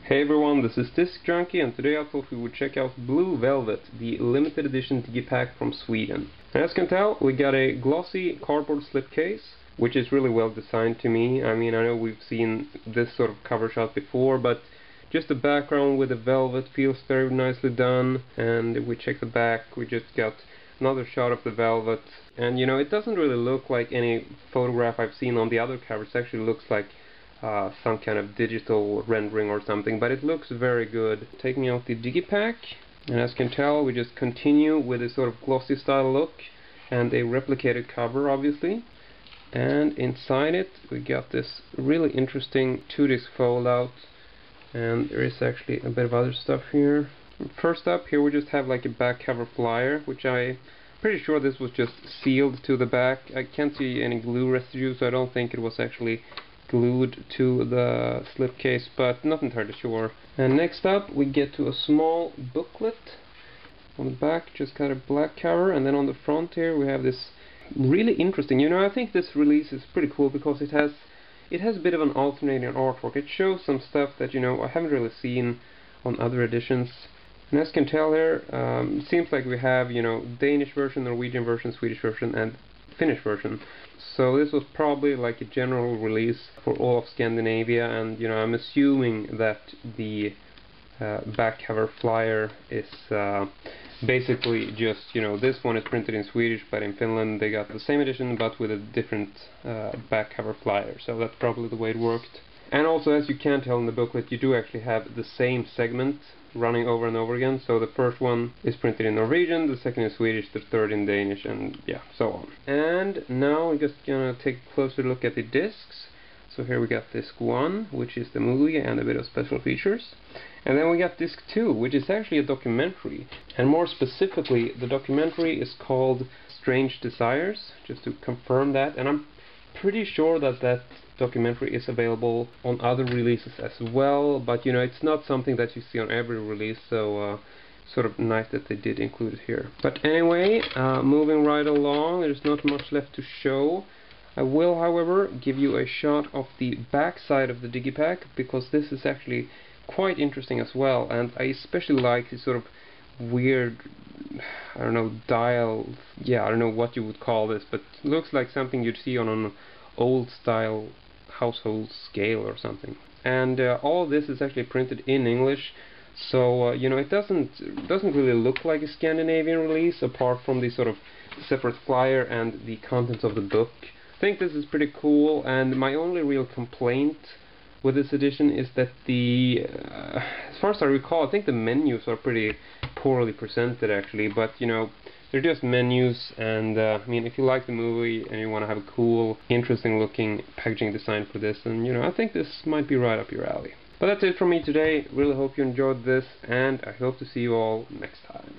Hey everyone, this is Disc Junkie, and today I thought we would check out Blue Velvet, the limited edition digipak from Sweden. As you can tell, we got a glossy cardboard slipcase, which is really well designed to me. I mean, I know we've seen this sort of cover shot before, but just the background with the velvet feels very nicely done. And if we check the back, we just got another shot of the velvet. And you know, it doesn't really look like any photograph I've seen on the other covers. It actually looks like some kind of digital rendering or something, but it looks very good. Taking out the digipak, and as you can tell, we just continue with a sort of glossy style look and a replicated cover, obviously. And inside it we got this really interesting 2-disc fold out, and there is actually a bit of other stuff here. First up here we just have like a back cover flyer, which I'm pretty sure this was just sealed to the back. I can't see any glue residue, so I don't think it was actually glued to the slipcase, but not entirely sure. And next up we get to a small booklet. On the back just got a black cover, and then on the front here we have this really interesting, you know, I think this release is pretty cool because it has a bit of an alternating artwork. It shows some stuff that, you know, I haven't really seen on other editions. And as you can tell here, it seems like we have, you know, Danish version, Norwegian version, Swedish version, and Finnish version. So this was probably like a general release for all of Scandinavia, and you know, I'm assuming that the back cover flyer is basically just, you know, this one is printed in Swedish, but in Finland they got the same edition but with a different back cover flyer. So that's probably the way it worked. And also, as you can tell in the booklet, you do actually have the same segment running over and over again. So the first one is printed in Norwegian, the second in Swedish, the third in Danish, and yeah, so on. And now we're just gonna take a closer look at the discs. So here we got disc 1, which is the movie and a bit of special features. And then we got disc 2, which is actually a documentary. And more specifically, the documentary is called Strange Desires, just to confirm that. And I'm pretty sure that that documentary is available on other releases as well, but you know, it's not something that you see on every release, so sort of nice that they did include it here. But anyway, moving right along, there's not much left to show. I will, however, give you a shot of the back side of the digipak, because this is actually quite interesting as well, and I especially like this sort of weird, I don't know, dial, yeah, I don't know what you would call this, but it looks like something you'd see on an old style household scale or something. And all of this is actually printed in English, so you know, it doesn't really look like a Scandinavian release apart from the sort of separate flyer and the contents of the book. I think this is pretty cool, and my only real complaint with this edition is that the as far as I recall, I think the menus are pretty poorly presented actually, but you know, they're just menus, and I mean, if you like the movie and you want to have a cool, interesting looking packaging design for this, then you know, I think this might be right up your alley. But that's it from me today. Really hope you enjoyed this, and I hope to see you all next time.